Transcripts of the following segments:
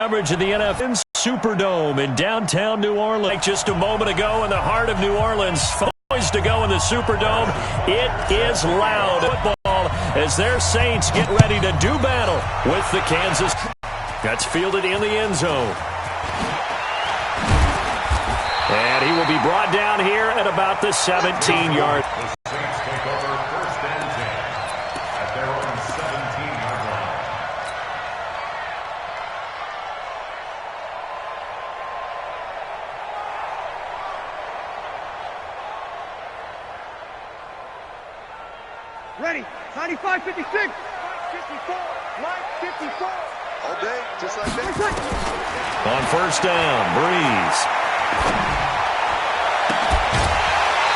Coverage of the NFL Superdome in downtown New Orleans. Just a moment ago in the heart of New Orleans, poised to go in the Superdome. It is loud football as their Saints get ready to do battle with the Kansas. That's fielded in the end zone. And he will be brought down here at about the 17-yard. Ready, 95, 56, 54, line 54. All day, just like that. On first down, Breeze.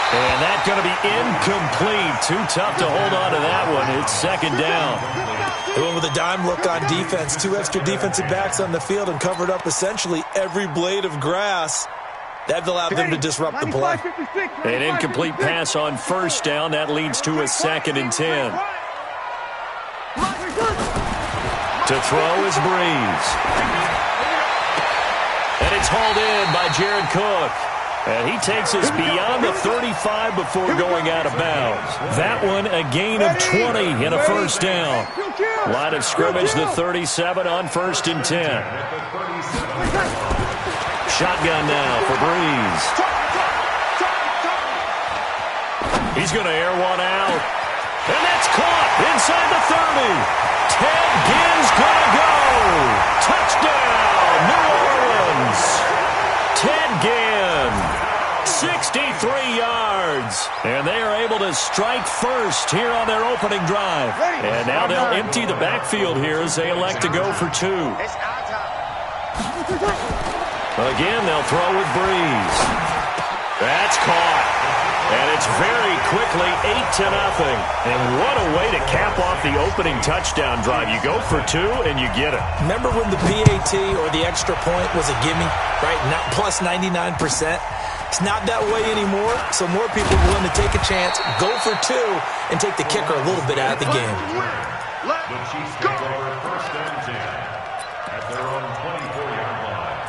And that's going to be incomplete. Too tough to hold on to that one. It's second down. They went with a dime look on defense. 2 extra defensive backs on the field and covered up essentially every blade of grass. That allowed them to disrupt the play. An incomplete pass on first down. That leads to a 2nd and 10. To throw is Breeze. And it's hauled in by Jared Cook. And he takes us beyond the 35 before going out of bounds. That one a gain of 20 and a first down. Line of scrimmage, the 37 on 1st and 10. Shotgun now for Breeze. He's going to air one out. And that's caught inside the 30. Ted Ginn's going to go. Touchdown, New Orleans. Ted Ginn, 63 yards. And they are able to strike first here on their opening drive. And now they'll empty the backfield here as they elect to go for 2. Again, they'll throw with Breeze. That's caught. And it's very quickly 8-0. And what a way to cap off the opening touchdown drive. You go for 2 and you get it. Remember when the PAT or the extra point was a gimme, right? Not plus 99%. It's not that way anymore, so more people are willing to take a chance, go for 2, and take the kicker a little bit out of the game. The Chiefs take over 1st and 10 at their own 24-yard line.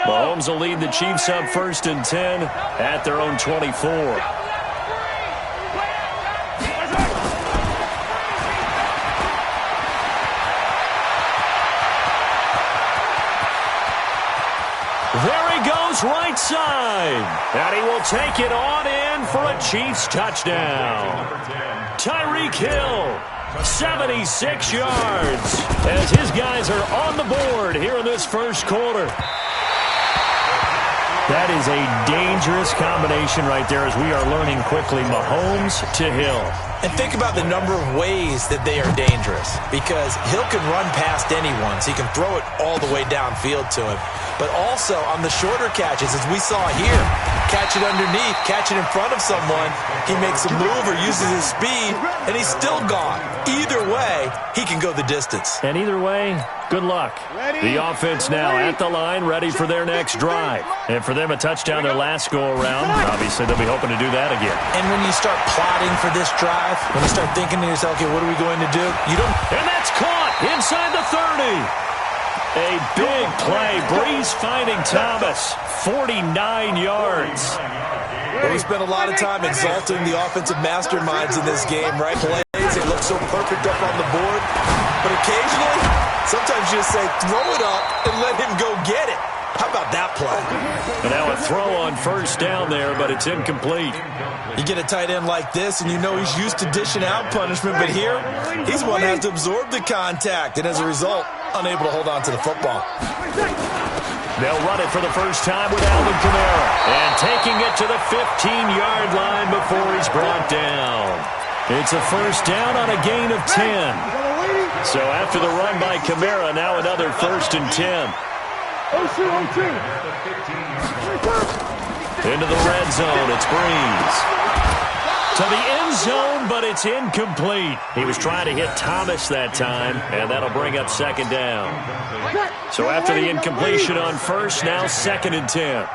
Mahomes will lead the Chiefs up 1st and 10 at their own 24. There he goes right side. And he will take it on in for a Chiefs touchdown. Tyreek Hill, 76 yards, as his guys are on the board here in this first quarter. That is a dangerous combination right there as we are learning quickly. Mahomes to Hill. And think about the number of ways that they are dangerous, because Hill can run past anyone, so he can throw it all the way downfield to him. But also on the shorter catches, as we saw here, catch it underneath, catch it in front of someone, he makes a move or uses his speed, and he's still gone. Either way, he can go the distance. And either way, good luck. The offense now at the line, ready for their next drive. And for them, a touchdown their last go-around. Obviously, they'll be hoping to do that again. And when you start plotting for this drive, when you start thinking to yourself, okay, what are we going to do? You don't. And that's caught inside the 30. A big play. Breeze finding Thomas. 49 yards. Well, we spent a lot of time exalting the offensive masterminds in this game, right? Plays, they look so perfect up on the board. But occasionally, sometimes you just say, throw it up and let him go get it. How about that play? And now a throw on first down there, but it's incomplete. You get a tight end like this, and you know he's used to dishing out punishment, but here, he's one that has to absorb the contact, and as a result, unable to hold on to the football. They'll run it for the first time with Alvin Kamara. And taking it to the 15-yard line before he's brought down. It's a first down on a gain of 10. So after the run by Kamara, now another 1st and 10. Into the red zone, it's Breeze. To the end zone, but it's incomplete. He was trying to hit Thomas that time, and that'll bring up 2nd down. So after the incompletion on first, now 2nd and 10.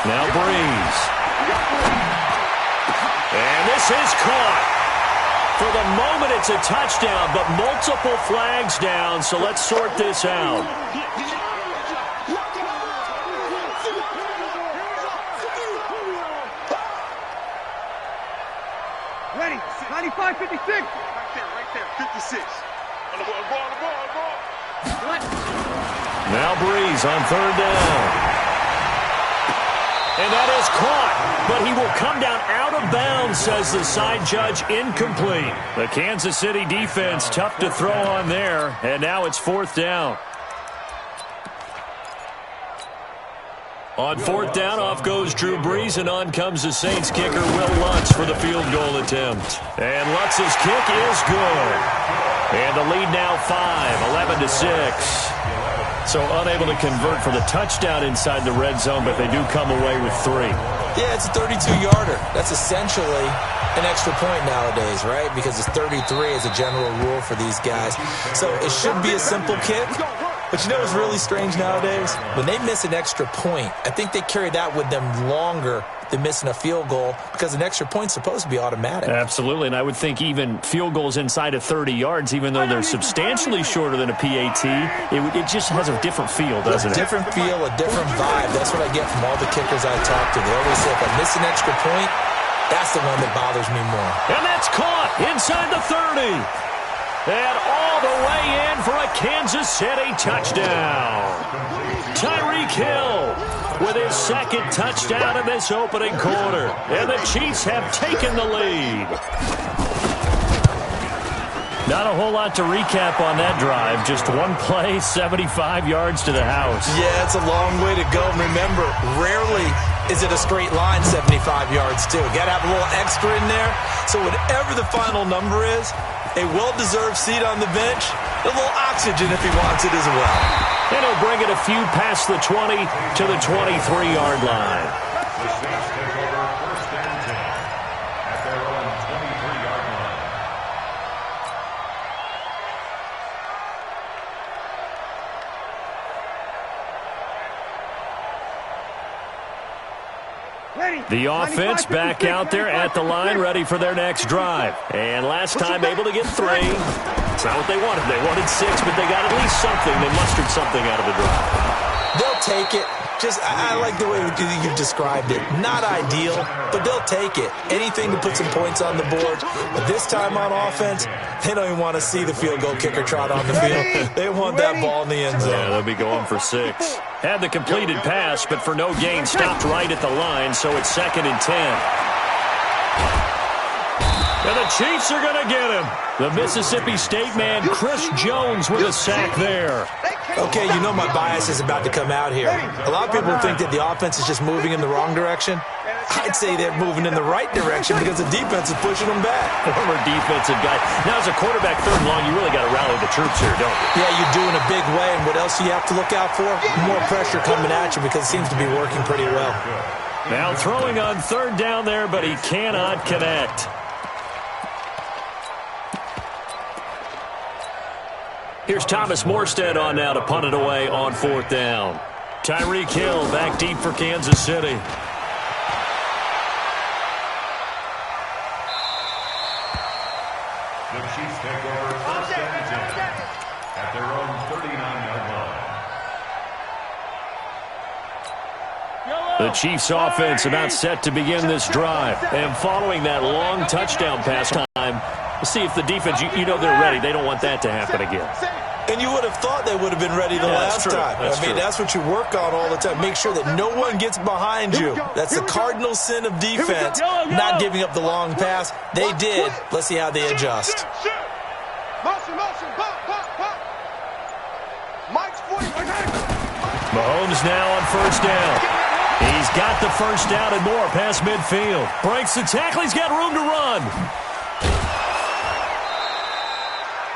Now Breeze. And this this is caught. For the moment, it's a touchdown, but multiple flags down, so let's sort this out. Ready, 95, 56. Right there, 56. On the ball. What? Now Breeze on third down. And that is caught, but he will come down out of bounds, says the side judge, incomplete. The Kansas City defense, tough to throw on there, and now it's fourth down. On fourth down, off goes Drew Brees, and on comes the Saints kicker, Will Lutz, for the field goal attempt. And Lutz's kick is good. And the lead now 5, 11-6. So unable to convert for the touchdown inside the red zone, but they do come away with 3. Yeah, it's a 32-yarder. That's essentially an extra point nowadays, right? Because it's 33 as a general rule for these guys. So it should be a simple kick. But you know what's really strange nowadays? When they miss an extra point, I think they carry that with them longer than missing a field goal because an extra point's supposed to be automatic. Absolutely, and I would think even field goals inside of 30 yards, even though they're substantially shorter than a PAT, it just has a different feel, doesn't it? A different feel, a different vibe. That's what I get from all the kickers I talk to. They always say, if I miss an extra point, that's the one that bothers me more. And that's caught inside the 30. And all the way in for a Kansas City touchdown. Tyreek Hill with his second touchdown in this opening quarter. And the Chiefs have taken the lead. Not a whole lot to recap on that drive. Just one play, 75 yards to the house. Yeah, it's a long way to go. Remember, rarely is it a straight line 75 yards, too. Got to have a little extra in there. So whatever the final number is, a well-deserved seat on the bench, a little oxygen if he wants it as well. And he'll bring it a few past the 20 to the 23-yard line. The Saints take over first and 10 at their own 23-yard line. The offense back out there at the line, ready for their next drive. And last time able to get 3. It's not what they wanted. They wanted 6, but they got at least something. They mustered something out of the drive. They'll take it. I like the way you've described it. Not ideal, but they'll take it. Anything to put some points on the board. But this time on offense, they don't even want to see the field goal kicker trot on the field. They want that ball in the end zone. Yeah, they'll be going for 6. Had the completed pass, but for no gain, stopped right at the line, so it's 2nd and 10. And the Chiefs are going to get him. The Mississippi State man, Chris Jones, with a sack there. Okay, you know my bias is about to come out here. A lot of people think that the offense is just moving in the wrong direction. I'd say they're moving in the right direction because the defense is pushing them back. Former defensive guy. Now, as a quarterback, 3rd and long, you really got to rally the troops here, don't you? Yeah, you do in a big way. And what else do you have to look out for? More pressure coming at you because it seems to be working pretty well. Now throwing on 3rd down there, but he cannot connect. Here's Thomas Morstead on now to punt it away on 4th down. Tyreek Hill back deep for Kansas City. The Chiefs take over first and 10 at their own 39-yard line. The Chiefs offense about set to begin this drive. And following that long touchdown pass time, we'll see if the defense, you know they're ready. They don't want that to happen again. And you would have thought they would have been ready the last time. That's what you work on all the time. Make sure that no one gets behind you. That's the cardinal sin of defense, not giving up the long pass. They did. Let's see how they adjust. Mahomes now on 1st down. He's got the 1st down and more past midfield. Breaks the tackle. He's got room to run.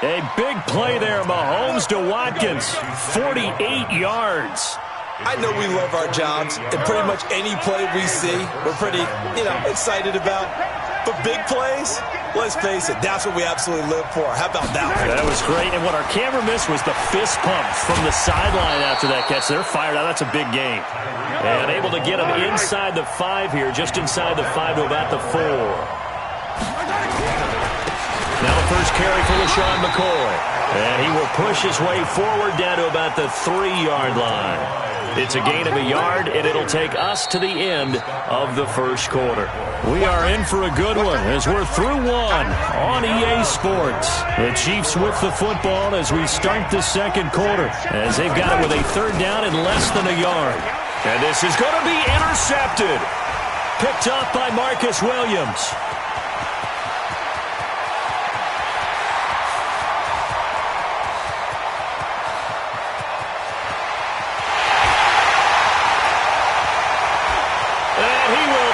A big play there, Mahomes to Watkins, 48 yards. I know we love our jobs, and pretty much any play we see, we're pretty, excited about. But big plays, let's face it, that's what we absolutely live for. How about that one? That was great, and what our camera missed was the fist pump from the sideline after that catch. They're fired out. That's a big game. And able to get him inside the 5 here, just inside the 5 to about the 4. first carry for LaShawn McCoy. And he will push his way forward down to about the 3-yard line. It's a gain of a yard, and it'll take us to the end of the first quarter. We are in for a good one as we're through one on EA Sports. The Chiefs with the football as we start the second quarter, as they've got it with a third down and less than a yard. And this is going to be intercepted. Picked up by Marcus Williams.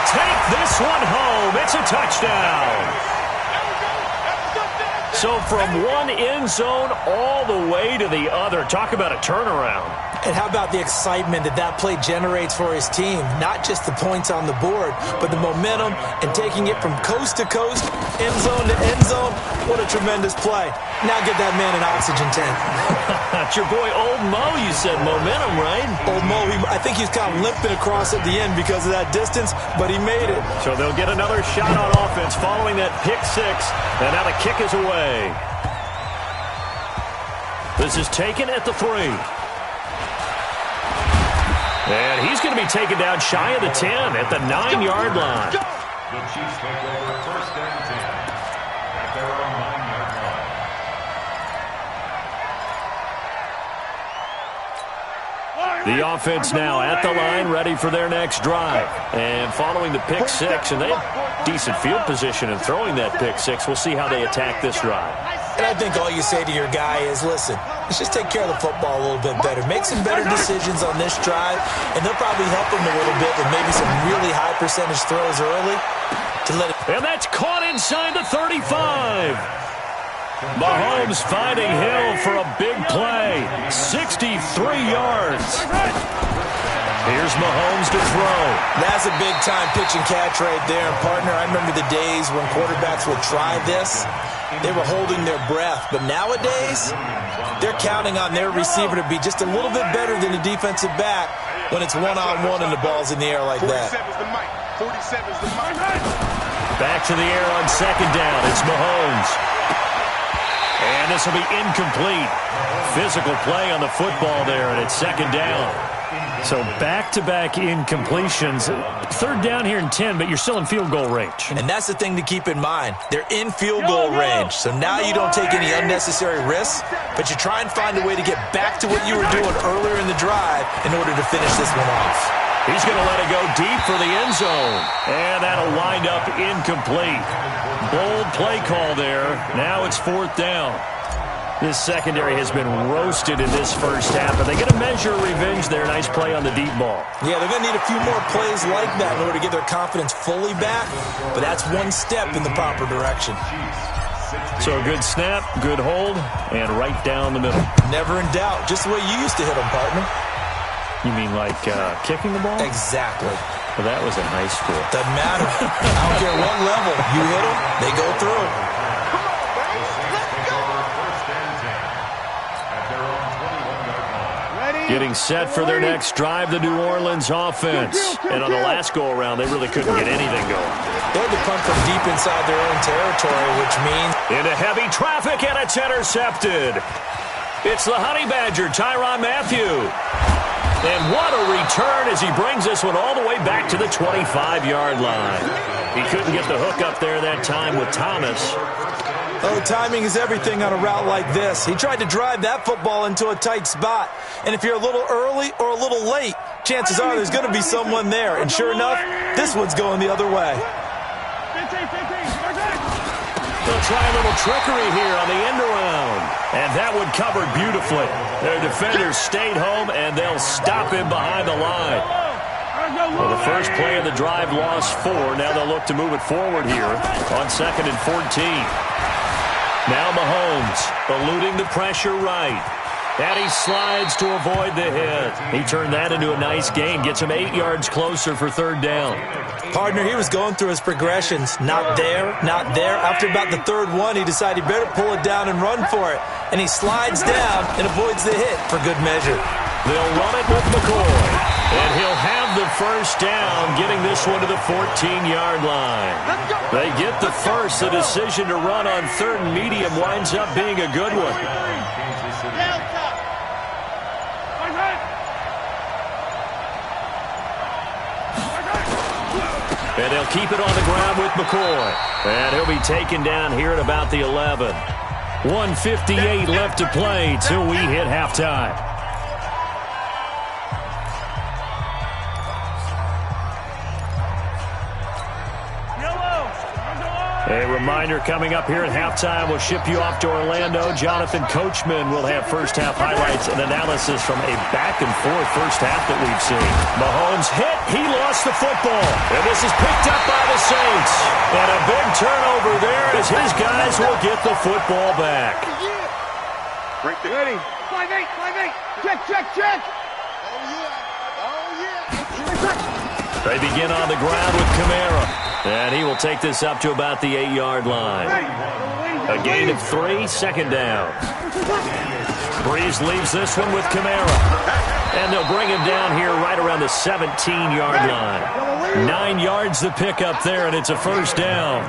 Take this one home. It's a touchdown. So from one end zone all the way to the other. Talk about a turnaround. And how about the excitement that play generates for his team? Not just the points on the board, but the momentum and taking it from coast to coast, end zone to end zone. What a tremendous play. Now get that man an oxygen tank. It's your boy Old Mo, you said. Momentum, right? Old Mo, I think he's kind of limping across at the end because of that distance, but he made it. So they'll get another shot on offense following that pick six, and now the kick is away. This is taken at the 3. And he's going to be taken down shy of the 10 at the 9-yard line. The Chiefs take over first and 10 at their own 9-yard line. The offense now at the line, ready for their next drive. And following the pick six, and they have decent field position in throwing that pick six. We'll see how they attack this drive. And I think all you say to your guy is, listen, let's just take care of the football a little bit better. Make some better decisions on this drive, and they'll probably help him a little bit with maybe some really high percentage throws early to let it. And that's caught inside the 35. Mahomes finding Hill for a big play. 63 yards. Here's Mahomes to throw. That's a big-time pitch and catch right there. And, partner, I remember the days when quarterbacks would try this. They were holding their breath. But nowadays, they're counting on their receiver to be just a little bit better than the defensive back when it's one-on-one and the ball's in the air like that. 47's the mic. Back to the air on second down. It's Mahomes. And this will be incomplete. Physical play on the football there, and it's second down. So back-to-back incompletions. Third down here in 10, but you're still in field goal range. And that's the thing to keep in mind. They're in field goal range. So now you don't take any unnecessary risks, but you try and find a way to get back to what you were doing earlier in the drive in order to finish this one off. He's going to let it go deep for the end zone. And that'll wind up incomplete. Bold play call there. Now it's fourth down. This secondary has been roasted in this first half, but they get a measure of revenge there. Nice play on the deep ball. Yeah, they're going to need a few more plays like that in order to get their confidence fully back, but that's one step in the proper direction. So a good snap, good hold, and right down the middle. Never in doubt. Just the way you used to hit them, partner. You mean like kicking the ball? Exactly. Well, that was in high school. Doesn't matter. I don't care what level. You hit them, they go through. Getting set for their next drive, the New Orleans offense. And on the last go-around, they really couldn't get anything going. They had to punt from deep inside their own territory, which means... Into heavy traffic, and it's intercepted. It's the Honey Badger, Tyrann Mathieu. And what a return as he brings this one all the way back to the 25-yard line. He couldn't get the hook up there that time with Thomas. Oh, timing is everything on a route like this. He tried to drive that football into a tight spot. And if you're a little early or a little late, chances are there's going to be someone there. And sure enough, this one's going the other way. They'll try a little trickery here on the end around. And that one covered beautifully. Their defenders stayed home, and they'll stop him behind the line. Well, the first play of the drive lost 4. Now they'll look to move it forward here on 2nd and 14. Now Mahomes eluding the pressure right. And he slides to avoid the hit. He turned that into a nice gain. Gets him 8 yards closer for third down. Partner, he was going through his progressions. Not there, not there. After about the third one, he decided he better pull it down and run for it. And he slides down and avoids the hit for good measure. They'll run it with McCoy. And he'll have of the first down, getting this one to the 14-yard line. They get the first. The decision to run on 3rd and medium winds up being a good one. And they'll keep it on the ground with McCoy. And he'll be taken down here at about the 11. 1:58 left to play till we hit halftime. A reminder coming up here at halftime, we'll ship you off to Orlando. Jonathan Coachman will have first-half highlights and analysis from a back-and-forth first half that we've seen. Mahomes hit. He lost the football. And this is picked up by the Saints. And a big turnover there as his guys will get the football back. Right there. Ready. 5-8, 5-8. Check. They begin on the ground with Kamara. And he will take this up to about the 8-yard line. A gain of 3, second down. Breeze leaves this one with Kamara. And they'll bring him down here right around the 17-yard line. 9 yards to pick up there, and it's a first down.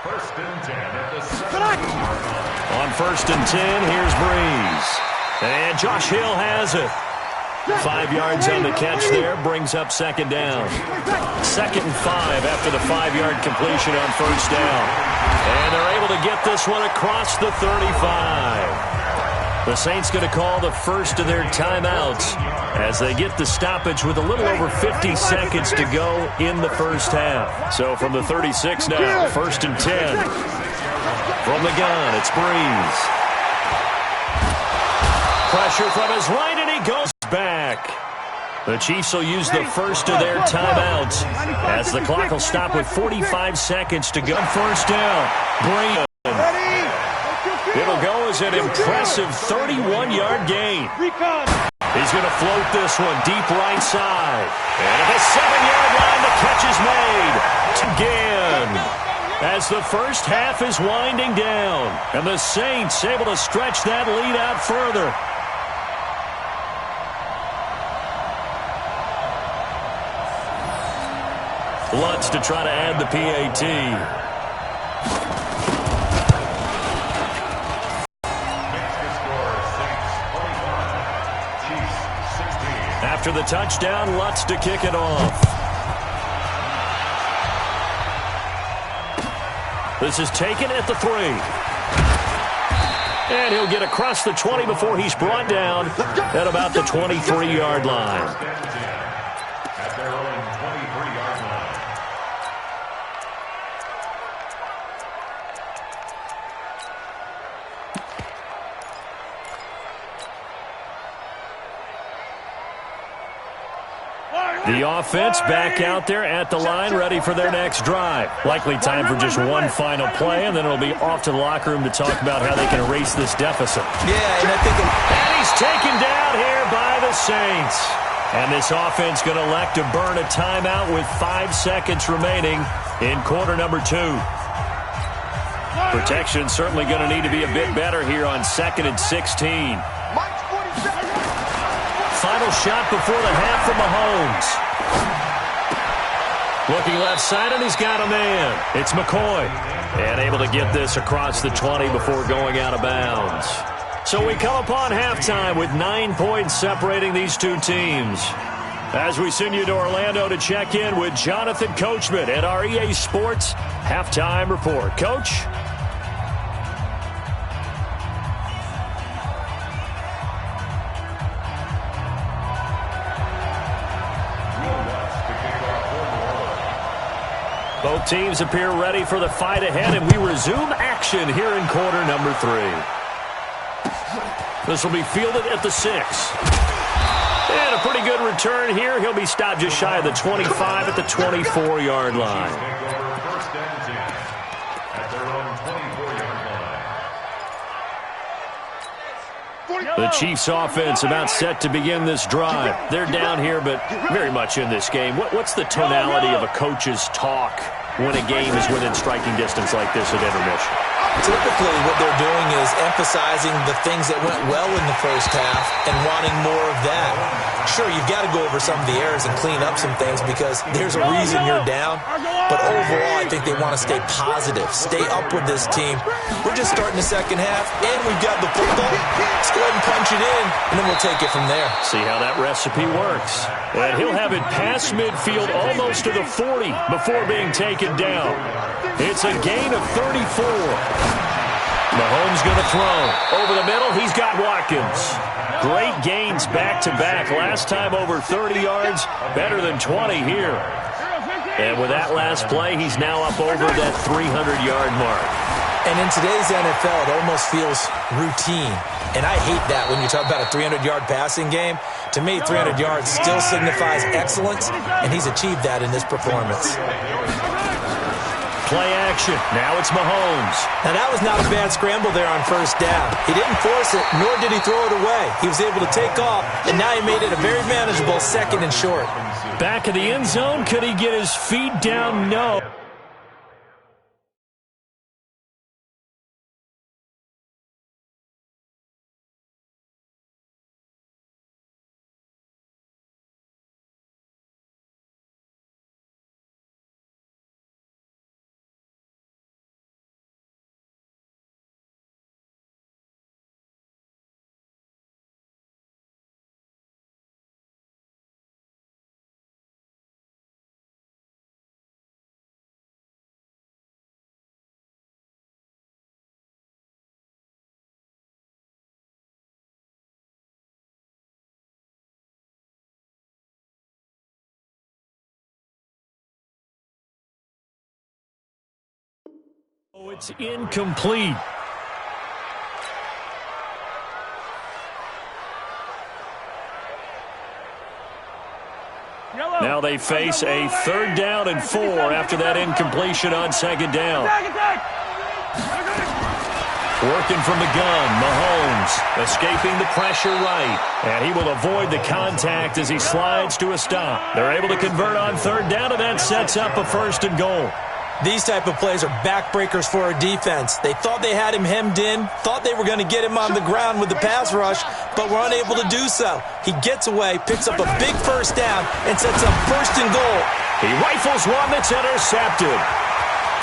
First and 10 at the 7-yard line. On 1st and 10, here's Breeze. And Josh Hill has it. 5 yards on the catch there, brings up second down. 2nd and 5 after the 5-yard completion on first down. And they're able to get this one across the 35. The Saints going to call the first of their timeouts as they get the stoppage with a little over 50 seconds to go in the first half. So from the 36 now, 1st and 10. From the gun, it's Breeze. Pressure from his right, and he goes back. The Chiefs will use the first of their timeouts as the clock will stop with 45 seconds to go. First down. Breeze. It'll go as an impressive 31-yard gain. He's going to float this one deep right side. And at the 7-yard line, the catch is made. Again. As the first half is winding down. And the Saints able to stretch that lead out further. Lutz to try to add the PAT. After the touchdown, Lutz to kick it off. This is taken at the 3. And he'll get across the 20 before he's brought down at about the 23-yard line. The offense back out there at the line, ready for their next drive. Likely time for just one final play, and then it'll be off to the locker room to talk about how they can erase this deficit. Yeah, and I think... And he's taken down here by the Saints. And this offense going to elect to burn a timeout with 5 seconds remaining in quarter number 2. Protection certainly going to need to be a bit better here on 2nd and 16. Final shot before the half from Mahomes. Looking left side, and he's got a man. It's McCoy. And able to get this across the 20 before going out of bounds. So we come upon halftime with 9 points separating these two teams. As we send you to Orlando to check in with Jonathan Coachman at our EA Sports Halftime Report. Coach? Both teams appear ready for the fight ahead, and we resume action here in quarter number 3. This will be fielded at the 6. And a pretty good return here. He'll be stopped just shy of the 25 at the 24-yard line. The Chiefs offense about set to begin this drive. They're down here, but very much in this game. What's the tonality of a coach's talk when a game is within striking distance like this at intermission? Typically, what they're doing is emphasizing the things that went well in the first half and wanting more of that. Sure, you've got to go over some of the errors and clean up some things because there's a reason you're down. But overall, I think they want to stay positive, stay up with this team. We're just starting the second half, and we've got the football. Let's go ahead and punch it in, and then we'll take it from there. See how that recipe works. And he'll have it past midfield almost to the 40 before being taken down. It's a gain of 34. Mahomes going to throw. Over the middle, he's got Watkins. Great gains back-to-back. Last time over 30 yards, better than 20 here. And with that last play, he's now up over that 300-yard mark. And in today's NFL, it almost feels routine. And I hate that when you talk about a 300-yard passing game. To me, 300 yards still signifies excellence, and he's achieved that in this performance. Play action. Now it's Mahomes. Now, that was not a bad scramble there on first down. He didn't force it, nor did he throw it away. He was able to take off, and now he made it a very manageable second and short. Back of the end zone. Could he get his feet down? No. Oh, it's incomplete. Now they face a 3rd down and 4 after that incompletion on 2nd down. Working from the gun, Mahomes escaping the pressure right. And he will avoid the contact as he slides to a stop. They're able to convert on 3rd down, and that sets up a 1st and goal. These type of plays are backbreakers for a defense. They thought they had him hemmed in, thought they were going to get him on the ground with the pass rush, but were unable to do so. He gets away, picks up a big 1st down, and sets up 1st and goal. He rifles one that's intercepted.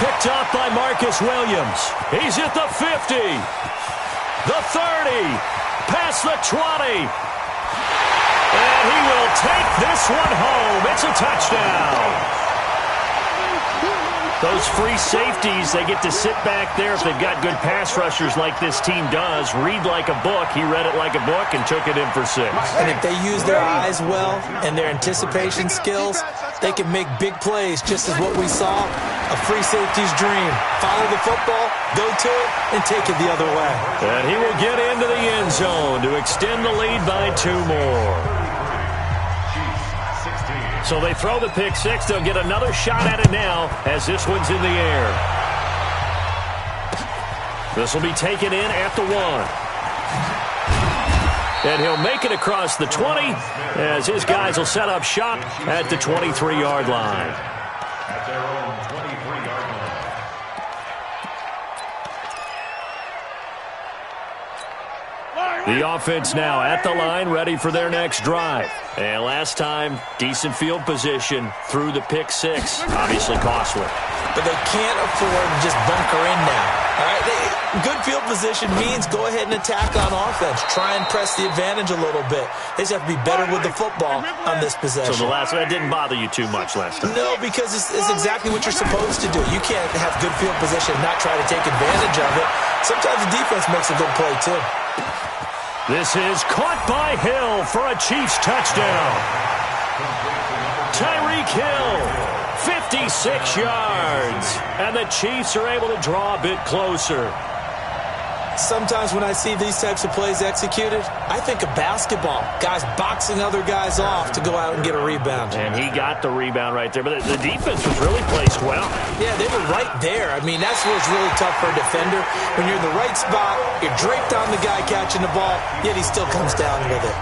Picked up by Marcus Williams. He's at the 50, the 30, past the 20. And he will take this one home. It's a touchdown. Those free safeties, they get to sit back there if they've got good pass rushers like this team does. Read like a book. He read it like a book and took it in for 6. And if they use their eyes well and their anticipation skills, they can make big plays, just as what we saw, a free safety's dream. Follow the football, go to it, and take it the other way. And he will get into the end zone to extend the lead by 2 more. So they throw the pick 6. They'll get another shot at it now as this one's in the air. This will be taken in at the 1. And he'll make it across the 20 as his guys will set up shop at the 23-yard line. At their own 23-yard line. The offense now at the line, ready for their next drive. And last time, decent field position through the pick 6. Obviously costly. But they can't afford to just bunker in now. All right, good field position means go ahead and attack on offense. Try and press the advantage a little bit. They just have to be better with the football on this possession. So that didn't bother you too much last time? No, because it's exactly what you're supposed to do. You can't have good field position and not try to take advantage of it. Sometimes the defense makes a good play, too. This is caught by Hill for a Chiefs touchdown. Tyreek Hill, 56 yards. And the Chiefs are able to draw a bit closer. Sometimes when I see these types of plays executed, I think of basketball. Guys boxing other guys off to go out and get a rebound. And he got the rebound right there. But the defense was really placed well. Yeah, they were right there. I mean, that's where it's really tough for a defender. When you're in the right spot, you're draped on the guy catching the ball, yet he still comes down with it.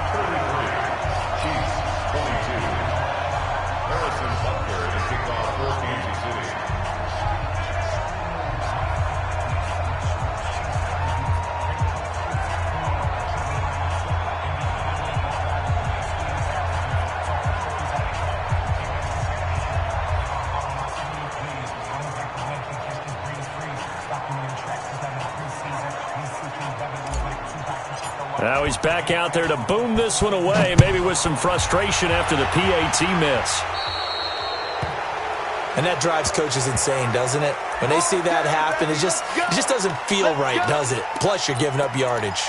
Now he's back out there to boom this one away, maybe with some frustration after the PAT miss. And that drives coaches insane, doesn't it? When they see that happen, it just doesn't feel right, does it? Plus, you're giving up yardage.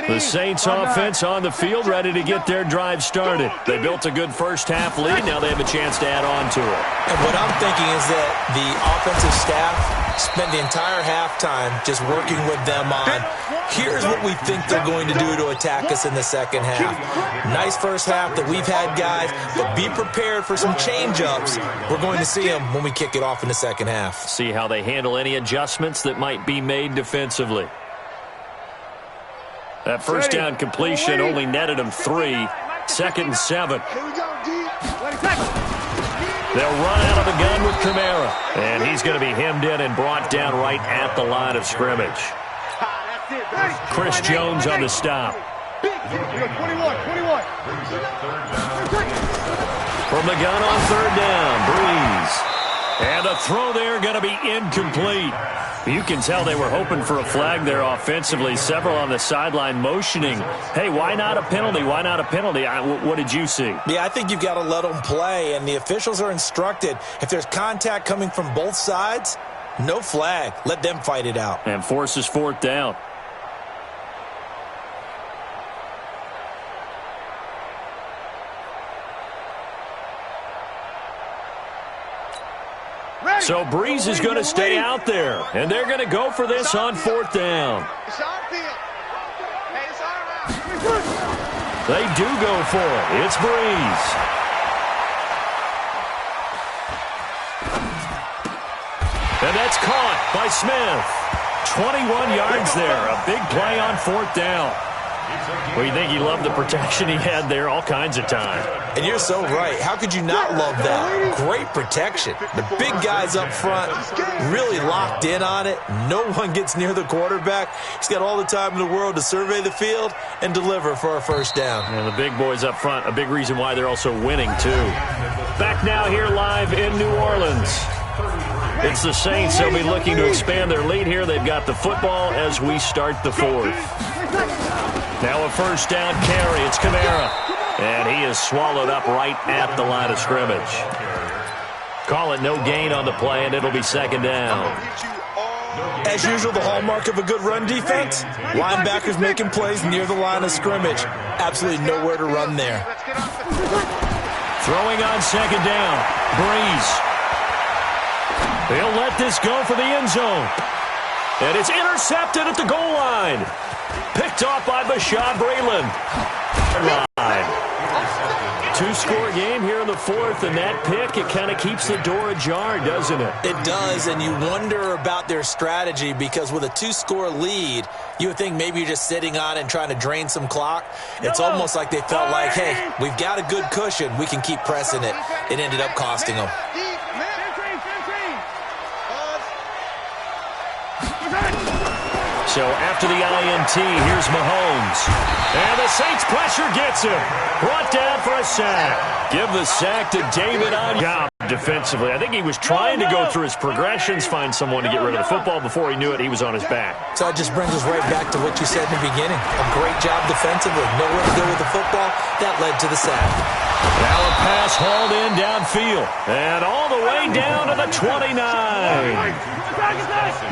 The Saints offense on the field, ready to get their drive started. They built a good first-half lead. Now they have a chance to add on to it. And what I'm thinking is that the offensive staff spent the entire halftime just working with them on, here's what we think they're going to do to attack us in the second half. Nice first half that we've had, guys, but be prepared for some change-ups. We're going to see them when we kick it off in the second half. See how they handle any adjustments that might be made defensively. That first down completion only netted him 3. 2nd and 7. They'll run out of the gun with Kamara. And he's going to be hemmed in and brought down right at the line of scrimmage. Chris Jones on the stop. 21. From the gun on 3rd down, Breeze. And the throw there going to be incomplete. You can tell they were hoping for a flag there offensively. Several on the sideline motioning, hey, why not a penalty? Why not a penalty? What did you see? Yeah, I think you've got to let them play, and the officials are instructed. If there's contact coming from both sides, no flag. Let them fight it out. And forces 4th down. So Breeze is going to stay out there, and they're going to go for this on 4th down. They do go for it. It's Breeze. And that's caught by Smith. 21 yards there. A big play on 4th down. Well, you think he loved the protection he had there all kinds of time. And you're so right. How could you not love that? Great protection. The big guys up front really locked in on it. No one gets near the quarterback. He's got all the time in the world to survey the field and deliver for a first down. And the big boys up front, a big reason why they're also winning, too. Back now here live in New Orleans. It's the Saints. They'll be looking to expand their lead here. They've got the football as we start the 4th. Now a first down carry. It's Kamara. And he is swallowed up right at the line of scrimmage. Call it no gain on the play, and it'll be 2nd down. As usual, the hallmark of a good run defense, linebackers making plays near the line of scrimmage. Absolutely nowhere to run there. Throwing on 2nd down. Breeze. He'll let this go for the end zone. And it's intercepted at the goal line. Picked off by Bashaud Breeland. Two-score game here in the 4th, and that pick, it kind of keeps the door ajar, doesn't it? It does, and you wonder about their strategy because with a 2-score lead, you would think maybe you're just sitting on it and trying to drain some clock. It's almost like they felt like, hey, we've got a good cushion. We can keep pressing it. It ended up costing them. So after the INT, here's Mahomes. And the Saints pressure gets him. Brought down for a sack. Give the sack to David Onyemata defensively. I think he was trying to go through his progressions, find someone to get rid of the football. Before he knew it, he was on his back. So it just brings us right back to what you said in the beginning. A great job defensively. Nowhere to go with the football. That led to the sack. Now a pass hauled in downfield. And all the way down to the 29.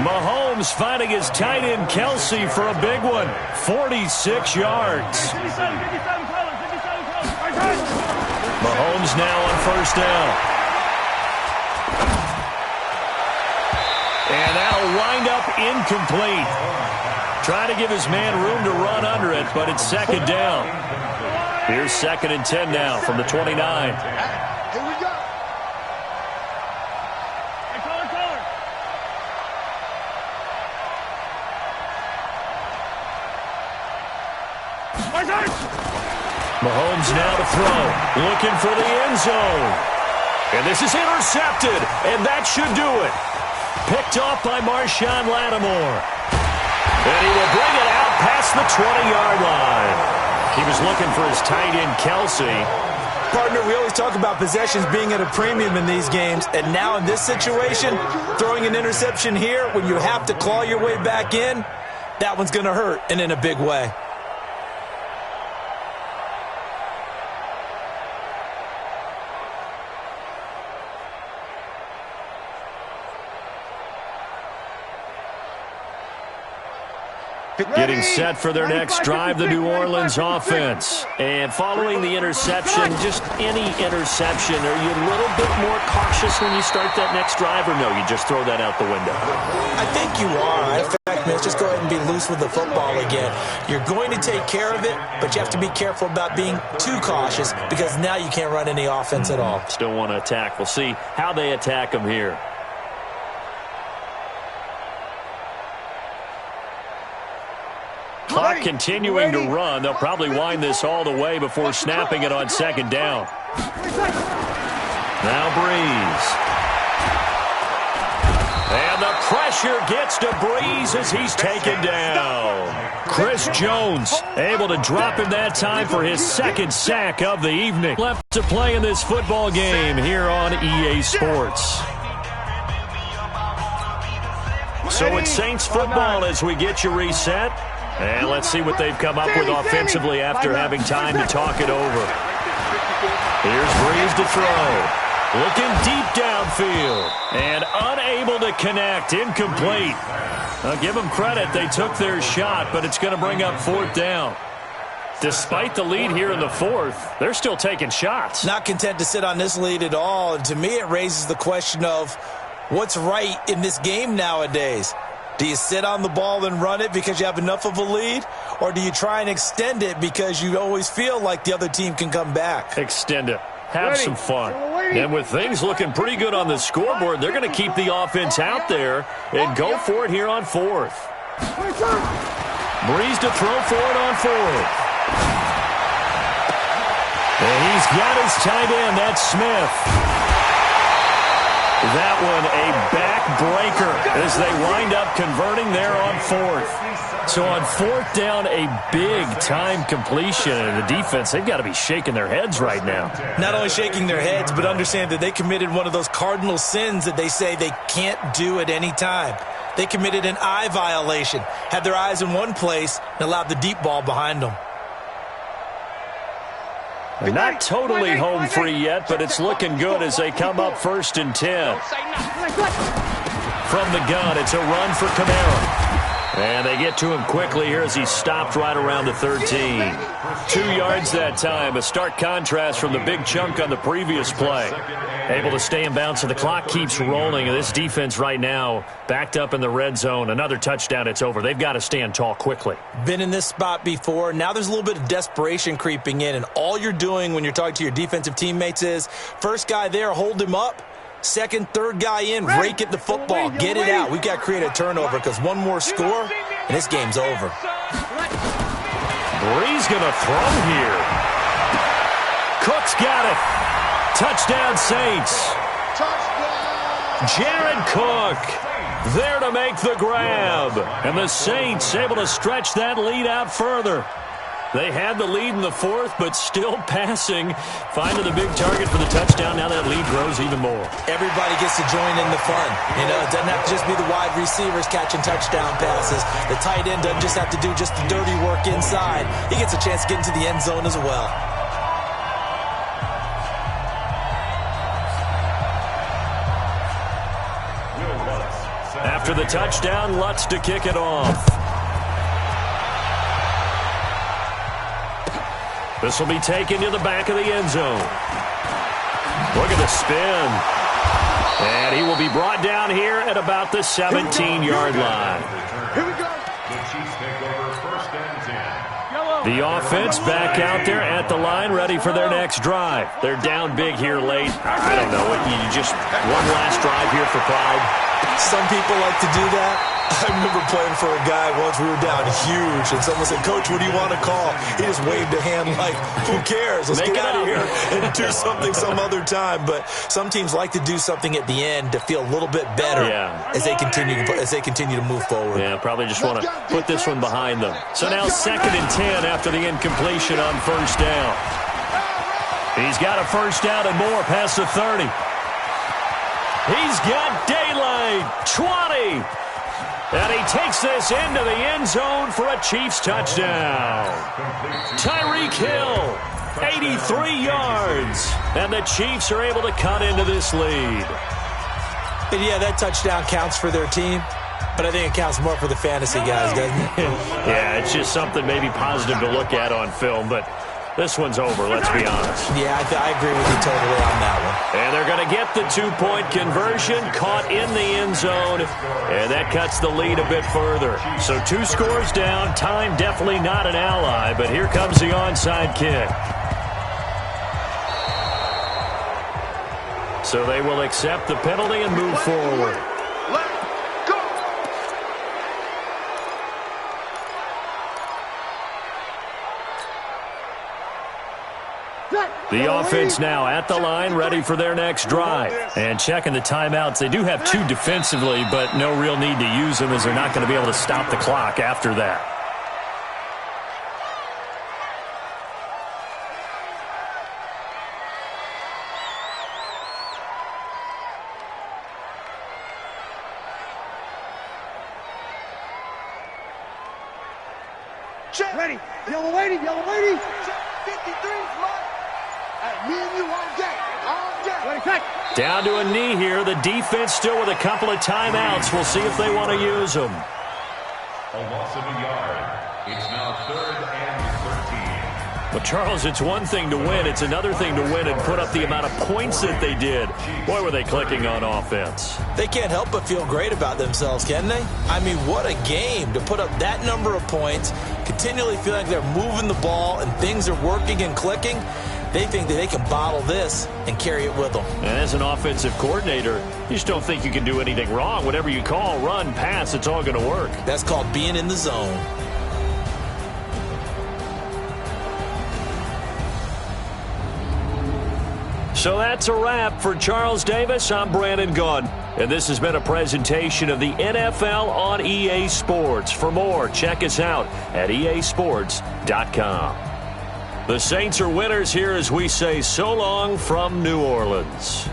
Mahomes finding his tight end Kelsey for a big one. 46 yards. Mahomes now on first down. And that'll wind up incomplete. Trying to give his man room to run under it, but it's 2nd down. Here's 2nd and 10 now from the 29. Here we go. Mahomes now to throw. Looking for the end zone. And this is intercepted, and that should do it. Picked off by Marshawn Lattimore. And he will bring it out past the 20-yard line. He was looking for his tight end, Kelsey. Partner, we always talk about possessions being at a premium in these games, and now in this situation, throwing an interception here when you have to claw your way back in, that one's going to hurt, and in a big way. Getting set for their next drive, the New Orleans offense. And following the interception, just any interception, are you a little bit more cautious when you start that next drive, or no, you just throw that out the window? I think you are. In fact, man, just go ahead and be loose with the football again. You're going to take care of it, but you have to be careful about being too cautious because now you can't run any offense at all. Still want to attack. We'll see how they attack them here. Clock continuing to run. They'll probably wind this all the way before snapping it on second down. Now Breeze. And the pressure gets to Breeze as he's taken down. Chris Jones able to drop him that time for his second sack of the evening. Left to play in this football game here on EA Sports. So it's Saints football as we get you reset. And let's see what they've come up with offensively after having time to talk it over. Here's Breeze to throw. Looking deep downfield. And unable to connect. Incomplete. I'll give them credit. They took their shot, but it's going to bring up fourth down. Despite the lead here in the fourth, they're still taking shots. Not content to sit on this lead at all. And to me, it raises the question of what's right in this game nowadays. Do you sit on the ball and run it because you have enough of a lead? Or do you try and extend it because you always feel like the other team can come back? Extend it. Have some fun. And with things looking pretty good on the scoreboard, they're going to keep the offense out there and go for it here on fourth. Breeze to throw for it on fourth. And he's got his tight end. That's Smith. That one a backbreaker as they wind up converting there on fourth. So on fourth down, a big-time completion. And the defense, they've got to be shaking their heads right now. Not only shaking their heads, but understand that they committed one of those cardinal sins that they say they can't do at any time. They committed an eye violation, had their eyes in one place, and allowed the deep ball behind them. They're not totally home free yet, but it's looking good as they come up 1st and 10. From the gun, it's a run for Kamara. And they get to him quickly here as he stopped right around the 13. 2 yards that time, a stark contrast from the big chunk on the previous play. Able to stay in bounds, so the clock keeps rolling. And this defense right now backed up in the red zone. Another touchdown, it's over. They've got to stand tall quickly. Been in this spot before. Now there's a little bit of desperation creeping in. And all you're doing when you're talking to your defensive teammates is, first guy there, hold him up. Second, third guy in, rake at the football. Get it out. We've got to create a turnover because one more score, and this game's over. Breeze going to throw here. Cook's got it. Touchdown, Saints. Jared Cook there to make the grab. And the Saints able to stretch that lead out further. They had the lead in the fourth, but still passing. Finding the big target for the touchdown. Now that lead grows even more. Everybody gets to join in the fun. You know, it doesn't have to just be the wide receivers catching touchdown passes. The tight end doesn't just have to do just the dirty work inside. He gets a chance to get into the end zone as well. After the touchdown, Lutz to kick it off. This will be taken to the back of the end zone. Look at the spin. And he will be brought down here at about the 17-yard line. Here we go. The Chiefs take over 1st and 10. The offense back out there at the line, ready for their next drive. They're down big here late. I don't know. You just one last drive here for pride. Some people like to do that. I remember playing for a guy once. We were down huge, and someone said, "Coach, what do you want to call?" He just waved a hand like, "Who cares? Let's get out of here and do something some other time." But some teams like to do something at the end to feel a little bit better as they continue to move forward. Yeah, probably just want to put this one behind them. So now 2nd and 10 after the incompletion on 1st down. He's got a 1st down and more past the 30. He's got daylight. 20. And he takes this into the end zone for a Chiefs touchdown. Tyreek Hill, 83 yards. And the Chiefs are able to cut into this lead. And yeah, that touchdown counts for their team, but I think it counts more for the fantasy guys, doesn't it? Yeah, it's just something maybe positive to look at on film, but this one's over, let's be honest. Yeah, I agree with you totally on that one. And they're going to get the two-point conversion, caught in the end zone, and that cuts the lead a bit further. So 2 scores down, time definitely not an ally, but here comes the onside kick. So they will accept the penalty and move forward. The offense now at the line, ready for their next drive. And checking the timeouts, they do have 2 defensively, but no real need to use them as they're not going to be able to stop the clock after that. Ready. Yellow lady, yellow lady. 53's mine. Me and you all day. All day. Ready, take. Down to a knee here. The defense still with a couple of timeouts. We'll see if they want to use them. A loss of a yard. It's now 3rd and 13. Well, Charles, it's one thing to win. It's another thing to win and put up the amount of points that they did. Boy, were they clicking on offense. They can't help but feel great about themselves, can they? I mean, what a game to put up that number of points, continually feel like they're moving the ball and things are working and clicking. They think that they can bottle this and carry it with them. And as an offensive coordinator, you just don't think you can do anything wrong. Whatever you call, run, pass, it's all going to work. That's called being in the zone. So that's a wrap for Charles Davis. I'm Brandon Gunn. And this has been a presentation of the NFL on EA Sports. For more, check us out at easports.com. The Saints are winners here as we say so long from New Orleans.